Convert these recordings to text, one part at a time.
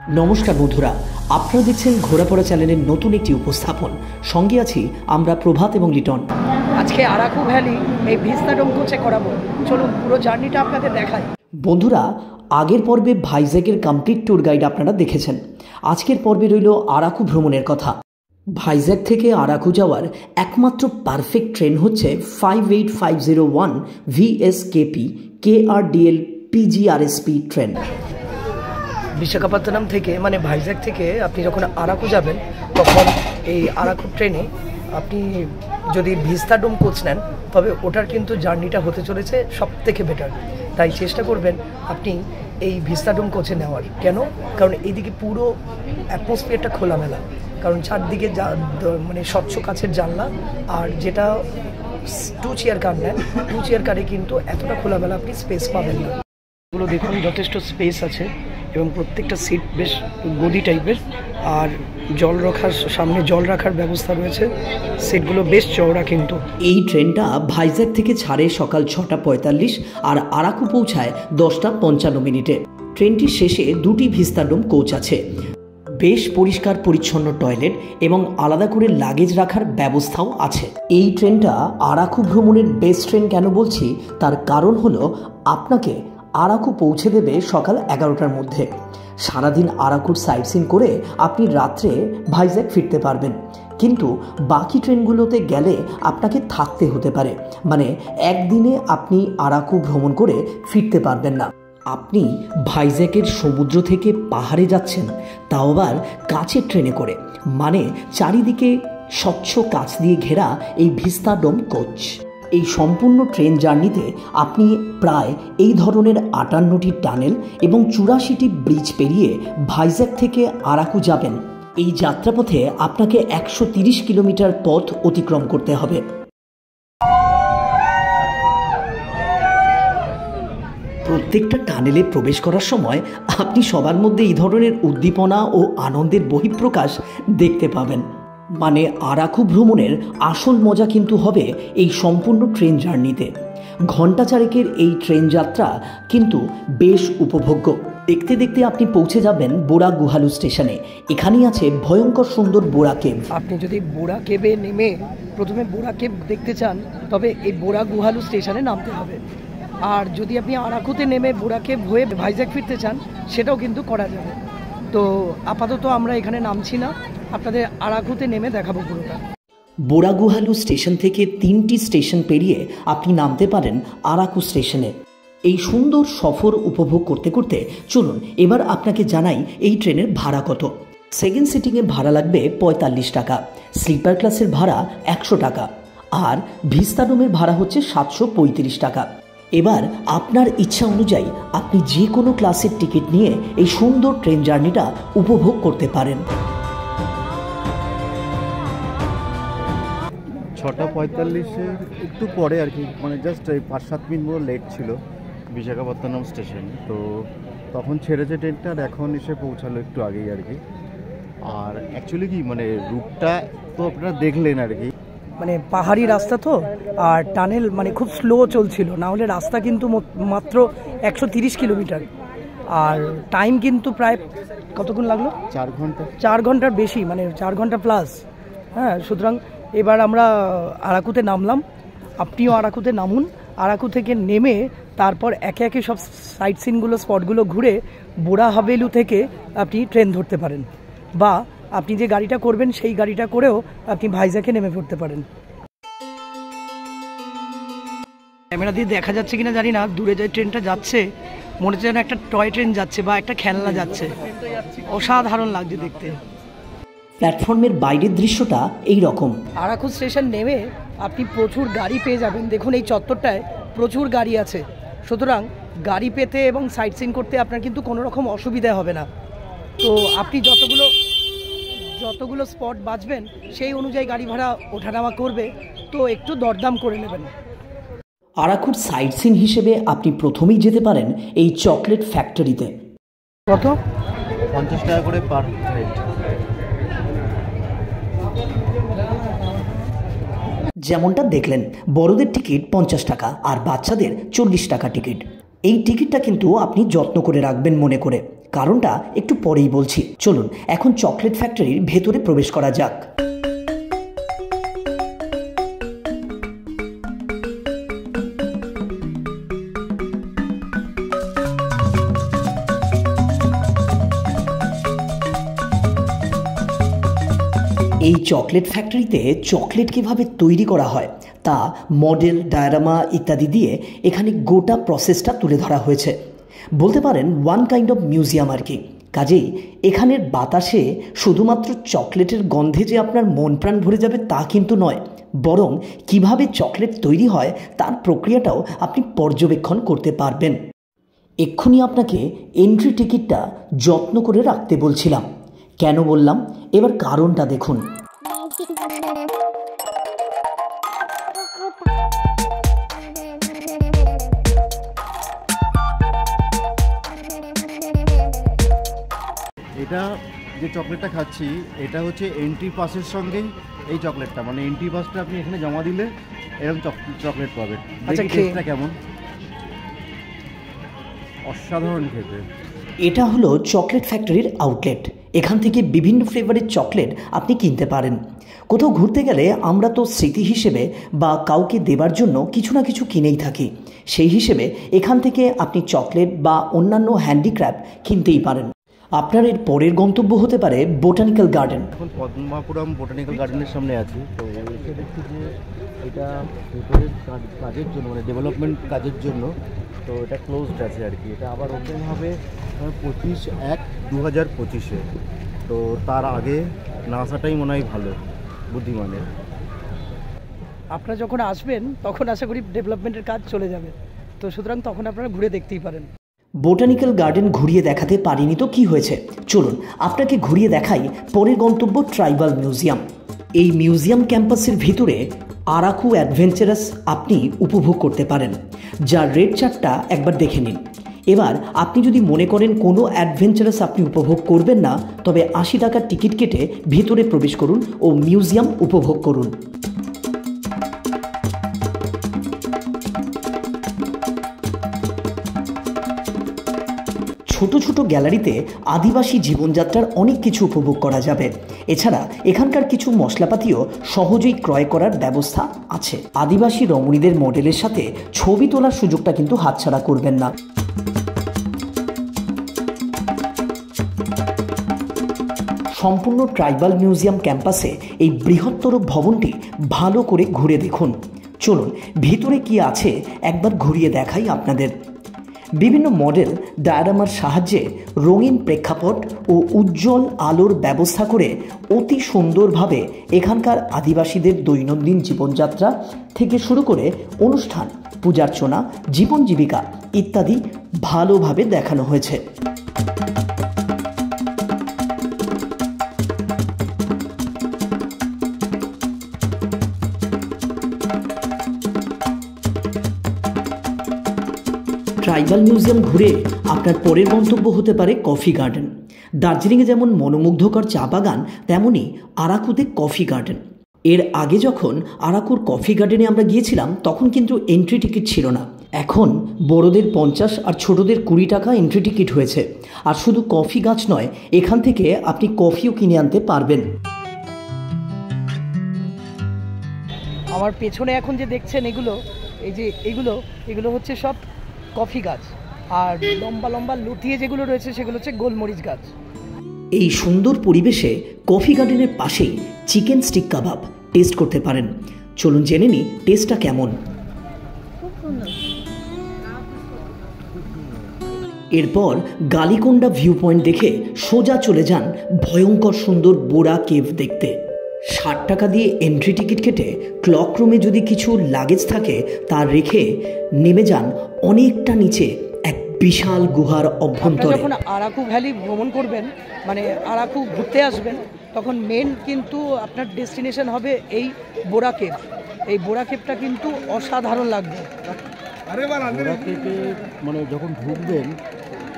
নমস্কার বন্ধুরা, আপনারা দেখছেন ঘোরাপড়া চ্যানেলের নতুন একটি উপস্থাপন। সঙ্গে আছি আমরা প্রভাত এবং লিটন। আজকে আরাকু ভ্যালি এই ভিস্তাডোম কোচে করাবো। চলুন পুরো জার্নিটা আপনাদের দেখাই। বন্ধুরা, আগের পর্বে ভাইজ্যাগের কমপ্লিট ট্যুর গাইড আপনারা দেখেছেন। আজকের পর্বে রইল আরাকু ভ্রমণের কথা। ভাইজ্যাগ থেকে আরাকু যাওয়ার একমাত্র পারফেক্ট ট্রেন হচ্ছে 58501 VSKP KRDL PGRSP train. Visakhapatnam থেকে মানে ভাইজ্যাগ থেকে আপনি যখন আরাকু যাবেন তখন এই আরাকু ট্রেনে আপনি যদি ভিস্তাডোম কোচ নেন তবে ওটার কিন্তু জার্নিটা হতে চলেছে সব থেকে বেটার। তাই চেষ্টা করবেন আপনি এই ভিস্তাডোম কোচে নেওয়ার। কেন? কারণ এইদিকে পুরো অ্যাটমসফিয়ারটা খোলামেলা, কারণ চারদিকে মানে স্বচ্ছ কাছের জানলা। আর যেটা 2 চেয়ার কার নেন, 2 চেয়ার কারে কিন্তু এতটা খোলামেলা আপনি স্পেস পাবেন না। এগুলো দেখুন যথেষ্ট স্পেস আছে এবং প্রত্যেকটা সিট বেশ গদি টাইপের, আর জল রাখার সামনে জল রাখার ব্যবস্থা রয়েছে। সিটগুলো বেশ চওড়া। কিন্তু এই ট্রেনটা ভাইজ্যাগ থেকে ছাড়ে সকাল 6:45 আর আরাকু পৌঁছায় 10:55। ট্রেনটির শেষে 2টি ভিস্তাডোম কোচ আছে। বেশ পরিষ্কার পরিচ্ছন্ন টয়লেট এবং আলাদা করে লাগেজ রাখার ব্যবস্থাও আছে। এই ট্রেনটা আরাকু ভ্রমণের বেস্ট ট্রেন কেন বলছি তার কারণ হলো আপনাকে আরাকু পৌঁছে দেবে সকাল 11টার মধ্যে। সারাদিন আরাকুর সাইট সিন করে আপনি রাত্রে ভাইজ্যাগ ফিরতে পারবেন। কিন্তু বাকি ট্রেনগুলোতে গেলে আপনাকে থাকতে হতে পারে, মানে একদিনে আপনি আরাকু ভ্রমণ করে ফিরতে পারবেন না। আপনি ভাইজ্যাগের সমুদ্র থেকে পাহাড়ে যাচ্ছেন, তাও আবার কাছের ট্রেনে করে, মানে চারিদিকে স্বচ্ছ কাচ দিয়ে ঘেরা এই ভিস্তাডোম কোচ। এই সম্পূর্ণ ট্রেন জার্নিতে আপনি প্রায় এই ধরনের 58টি টানেল এবং 84টি ব্রিজ পেরিয়ে ভাইজ্যাগ থেকে আরাকু যাবেন। এই যাত্রাপথে আপনাকে 130 কিলোমিটার পথ অতিক্রম করতে হবে। প্রত্যেকটা টানেলে প্রবেশ করার সময় আপনি সবার মধ্যে এই ধরনের উদ্দীপনা ও আনন্দের বহিঃপ্রকাশ দেখতে পাবেন। মানে আরাকু ভ্রমণের আসল মজা কিন্তু হবে এই সম্পূর্ণ ট্রেন জার্নিতে। ঘণ্টা চারেকের এই ট্রেন যাত্রা কিন্তু বেশ উপভোগ্য। দেখতে দেখতে আপনি পৌঁছে যাবেন বোরা গুহালু স্টেশনে। এখানেই আছে ভয়ঙ্কর সুন্দর বোরা কেভ। আপনি যদি বোরা কেভে নেমে প্রথমে বোরা কেভ দেখতে চান তবে এই বোরা গুহালু স্টেশনে নামতে হবে। আর যদি আপনি আরাকুতে নেমে বোরা কেভ হয়ে ভাইজ্যাগ ফিরতে চান সেটাও কিন্তু করা যাবে। তো আপাতত আমরা এখানে নামছি না, আপনাদের আরাকুতে নেমে দেখাবো পুরোটা। বোরা গুহালু স্টেশন থেকে 3টি স্টেশন পেরিয়ে আপনি নামতে পারেন আরাকু স্টেশনে। এই সুন্দর সফর উপভোগ করতে করতে চলুন এবার আপনাকে জানাই এই ট্রেনের ভাড়া কত। সেকেন্ড সিটিংয়ে ভাড়া লাগবে 45 টাকা, স্লিপার ক্লাসের ভাড়া 100 টাকা, আর ভিস্তাডোমের ভাড়া হচ্ছে 735 টাকা। এবার আপনার ইচ্ছা অনুযায়ী আপনি যে কোনো ক্লাসের টিকিট নিয়ে এই সুন্দর ট্রেন জার্নিটা উপভোগ করতে পারেন। 6:45 একটু পরে আর কি, মানে জাস্ট 5-7 মিনিট মতো লেট ছিল বিশাখাপত্তনম স্টেশন। তো তখন ছেড়েছে ট্রেনটা, আর এখন এসে পৌঁছালো একটু আগেই আর কি। আর অ্যাকচুয়ালি কি মানে রুটটা তো আপনারা দেখলেন আর কি, মানে পাহাড়ি রাস্তা তো, আর টানেল মানে খুব স্লো চলছিল, না হলে রাস্তা কিন্তু মাত্র 130 কিলোমিটার। আর টাইম কিন্তু প্রায় কতক্ষণ লাগলো? 4 ঘন্টা। 4 ঘন্টার বেশি, মানে 4 ঘন্টা প্লাস। হ্যাঁ, সুতরাং এবার আমরা আরাকুতে নামলাম। আপনিও আরাকুতে নামুন। আরাকু থেকে নেমে তারপর একে একে সব সাইট সিনগুলো স্পটগুলো ঘুরে বোরা হাভেলু থেকে আপনি ট্রেন ধরতে পারেন, বা আপনি যে গাড়িটা করবেন সেই গাড়িটা করেও আপনি ভাইজ্যাগে নেমে পড়তে পারেন। ক্যামেরা দিয়ে দেখা যাচ্ছে কিনা জানি না, দূরে যে ট্রেনটা যাচ্ছে মনে হচ্ছে যেন একটা টয় ট্রেন যাচ্ছে বা একটা খেলনা যাচ্ছে। অসাধারণ লাগছে দেখতে। প্ল্যাটফর্মের বাইরের দৃশ্যটা এই রকম। আরাকু স্টেশন নেমে আপনি প্রচুর গাড়ি পেয়ে যাবেন। দেখুন এই চত্বরটায় প্রচুর গাড়ি আছে, সুতরাং গাড়ি পেতে এবং সাইট সিন করতে আপনার কিন্তু কোনো রকম অসুবিধা হবে না। তো আপনি যতগুলো স্পট বাঁচবেন সেই অনুযায়ী গাড়ি ভাড়া ওঠানামা করবে, তো একটু দরদাম করে নেবেন। আরাকুর সাইট সিন হিসেবে আপনি প্রথমেই যেতে পারেন এই চকলেট ফ্যাক্টরিতে। কত? 50 টাকা করে পার হেড। যেমনটা দেখলেন, বড়দের টিকিট 50 টাকা আর বাচ্চাদের 40 টাকা টিকিট। এই টিকিটটা কিন্তু আপনি যত্ন করে রাখবেন মনে করে, কারণটা একটু পরেই বলছি। চলুন এখন চকলেট ফ্যাক্টরির ভেতরে প্রবেশ করা যাক। এই চকলেট ফ্যাক্টরিতে চকলেট কীভাবে তৈরি করা হয় তা মডেল, ডায়ারামা ইত্যাদি দিয়ে এখানে গোটা প্রসেসটা তুলে ধরা হয়েছে। বলতে পারেন ওয়ান কাইন্ড অফ মিউজিয়াম আর কি। কাজেই এখানের বাতাসে শুধুমাত্র চকলেটের গন্ধে যে আপনার মন প্রাণ ভরে যাবে তা কিন্তু নয়, বরং কিভাবে চকলেট তৈরি হয় তার প্রক্রিয়াটাও আপনি পর্যবেক্ষণ করতে পারবেন। এক্ষুনি আপনাকে এন্ট্রি টিকিটটা যত্ন করে রাখতে বলছিলাম। কেন বললাম এবার কারণটা দেখুন। এটা যে চকলেটটা খাচ্ছি এটা হচ্ছে এন্ট্রি পাসের সঙ্গেই এই চকলেটটা, মানে এন্ট্রি পাসটা আপনি এখানে জমা দিলে এরকম চকলেট পাবেন। আচ্ছা, টেস্টটা কেমন? অসাধারণ খেতে। এটা হলো চকলেট ফ্যাক্টরির আউটলেট। এখান থেকে বিভিন্ন ফ্লেভারের চকলেট আপনি কিনতে পারেন। কোথাও ঘুরতে গেলে আমরা তো স্মৃতি হিসেবে বা কাউকে দেবার জন্য কিছু না কিছু কিনেই থাকি, সেই হিসেবে এখান থেকে আপনি চকলেট বা অন্যান্য হ্যান্ডিক্রাফট কিনতেই পারেন। আপনার এর পরের গন্তব্য হতে পারে বোটানিক্যাল গার্ডেন। এখন পদ্মাপুরম বোটানিক্যাল গার্ডেনের সামনে আছি, তো এসে দেখছি যে এটা ভেতরের কাজের জন্য, মানে ডেভেলপমেন্ট কাজের জন্য, তো এটা ক্লোজড আছে আর কি। এটা আবার ওপেন হবে 25/1/2025-এ। তো তার আগে না আসাটাই মনে হয় ভালো, বুদ্ধিমানের। আপনারা যখন আসবেন তখন আশা করি ডেভেলপমেন্টের কাজ চলে যাবে, তো সুতরাং তখন আপনারা ঘুরে দেখতেই পারেন। বোটানিক্যাল গার্ডেন ঘুরিয়ে দেখাতে পারিনি তো কি হয়েছে, চলুন আপনাকে ঘুরিয়ে দেখাই পরের গন্তব্য ট্রাইবাল মিউজিয়াম। এই মিউজিয়াম ক্যাম্পাসের ভিতরে আরাকু অ্যাডভেঞ্চারাস আপনি উপভোগ করতে পারেন, যার রেড চার্টটা একবার দেখে নিন। এবার আপনি যদি মনে করেন কোনো অ্যাডভেঞ্চারাস আপনি উপভোগ করবেন না, তবে 80 টাকার টিকিট কেটে ভিতরে প্রবেশ করুন ও মিউজিয়াম উপভোগ করুন। ছোট ছোট গ্যালারিতে আদিবাসী জীবনযাত্রার অনেক কিছু উপভোগ করা যাবে। এছাড়া এখানকার কিছু মশলাপাতিও সহজেই ক্রয় করার ব্যবস্থা আছে। আদিবাসী রমণীদের মডেলের সাথে ছবি তোলার সুযোগটা কিন্তু হাতছাড়া করবেন না। সম্পূর্ণ ট্রাইবাল মিউজিয়াম ক্যাম্পাসে এই বৃহত্তর ভবনটি ভালো করে ঘুরে দেখুন। চলুন ভিতরে কি আছে একবার ঘুরিয়ে দেখাই আপনাদের। বিভিন্ন মডেল ডায়ারামার সাহায্যে রঙিন প্রেক্ষাপট ও উজ্জ্বল আলোর ব্যবস্থা করে অতি সুন্দরভাবে এখানকার আদিবাসীদের দৈনন্দিন জীবনযাত্রা থেকে শুরু করে অনুষ্ঠান, পূজার্চনা, জীবন জীবিকা ইত্যাদি ভালোভাবে দেখানো হয়েছে। ট্রাইবাল মিউজিয়াম ঘুরে আপনার পরের গন্তব্য হতে পারে কফি গার্ডেন। দার্জিলিংয়ে যেমন মনোমুগ্ধকর চা বাগান, তেমনই আরাকুতে কফি গার্ডেন। এর আগে যখন আরাকুর কফি গার্ডেনে আমরা গিয়েছিলাম তখন কিন্তু এন্ট্রি টিকিট ছিল না। এখন বড়দের 50 আর ছোটদের 20 টাকা এন্ট্রি টিকিট হয়েছে। আর শুধু কফি গাছ নয়, এখান থেকে আপনি কফিও কিনে আনতে পারবেন। আমার পেছনে এখন যে দেখছেন এগুলো, এই যে এগুলো হচ্ছে সব কফি গাছ, আর লম্বা লম্বা লতিয়ে যেগুলো রয়েছে সেগুলো হচ্ছে গোলমরিচ গাছ। এই সুন্দর পরিবেশে কফি গার্ডেনের পাশেই চিকেন স্টিক কাবাব টেস্ট করতে পারেন। চলুন জেনে নিই টেস্টটা কেমন। এরপর গালিকোন্ডা ভিউ পয়েন্ট দেখে সোজা চলে যান ভয়ঙ্কর সুন্দর বোরা কেভ দেখতে। 60 টাকা দিয়ে এন্ট্রি টিকিট কেটে ক্লক রুমে যদি কিছু লাগেজ থাকে তা রেখে নেমে যান অনেকটা নিচে এক বিশাল গুহার অভ্যন্তরে। যখন আরাকু ভ্যালি ভ্রমণ করবেন, মানে আরাকু ঘুরতে আসবেন, তখন মেন কিন্তু আপনার ডেস্টিনেশন হবে এই বোরা কেভ। এই বোরা কেভটা কিন্তু অসাধারণ লাগবে। বোরা কেভে মানে যখন ঢুকবেন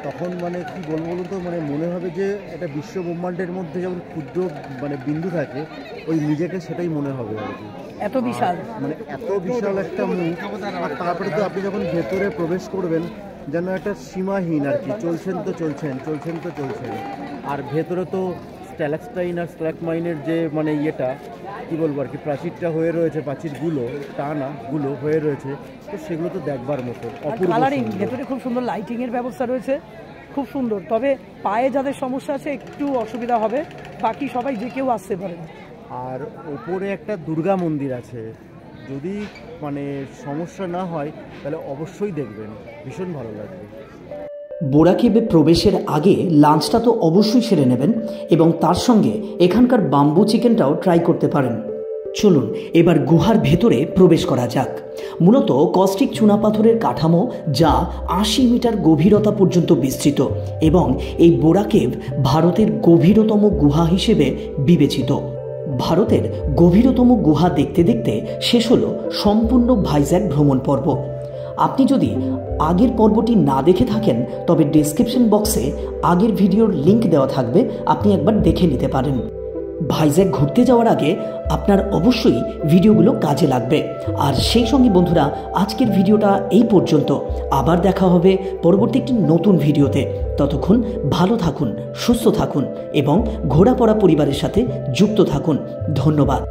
তখন মানে কি বলবো বলুন তো, মানে মনে হবে যে এটা বিশ্ব ব্রহ্মাণ্ডের মধ্যে যেমন ক্ষুদ্র মানে বিন্দু থাকে, ওই নিজেকে সেটাই মনে হবে আর কি। এত বিশাল, মানে এত বিশাল একটা মুখ। আর তারপরে তো আপনি যখন ভেতরে প্রবেশ করবেন যেন একটা সীমাহীন আর কি, চলছেন তো চলছেন, আর ভেতরে তো স্ট্যালাক্টাইন আর স্ট্যালাকমাইনের যে মানে ইয়েটা কী বলবো আর কি, প্রাচীরটা হয়ে রয়েছে, প্রাচীরগুলো টানাগুলো হয়ে রয়েছে, তো সেগুলো তো দেখবার মতো অপূর্ব কালারিং, সুন্দর। ভেতরে খুব সুন্দর লাইটিংয়ের ব্যবস্থা রয়েছে, খুব সুন্দর। তবে পায়ে যাদের সমস্যা আছে একটু অসুবিধা হবে, বাকি সবাই যে কেউ আসতে পারেন। আর ওপরে একটা দুর্গা মন্দির আছে, যদি মানে সমস্যা না হয় তাহলে অবশ্যই দেখবেন, ভীষণ ভালো লাগবে। বোরা কেভে প্রবেশের আগে লাঞ্চটা তো অবশ্যই সেরে নেবেন এবং তার সঙ্গে এখানকার বাম্বু চিকেনটাও ট্রাই করতে পারেন। চলুন এবার গুহার ভেতরে প্রবেশ করা যাক। মূলত কস্টিক চুনাপাথরের কাঠামো, যা 80 মিটার গভীরতা পর্যন্ত বিস্তৃত, এবং এই বোরা কেভ ভারতের গভীরতম গুহা হিসেবে বিবেচিত। ভারতের গভীরতম গুহা দেখতে দেখতে শেষ হলো সম্পূর্ণ ভাইজ্যাক ভ্রমণ পর্ব। আপনি যদি আগের পর্বটি না দেখে থাকেন তবে ডেসক্রিপশন বক্সে আগের ভিডিওর লিংক দেওয়া থাকবে, আপনি একবার দেখে নিতে পারেন। ভাইজ্যাক ঘুরতে যাওয়ার আগে আপনার অবশ্যই ভিডিওগুলো কাজে লাগবে। আর সেই সঙ্গে বন্ধুরা, আজকের ভিডিওটা এই পর্যন্ত। আবার দেখা হবে পরবর্তী একটি নতুন ভিডিওতে। ততক্ষণ ভালো থাকুন, সুস্থ থাকুন এবং ঘোরাপড়া পরিবারের সাথে যুক্ত থাকুন। ধন্যবাদ।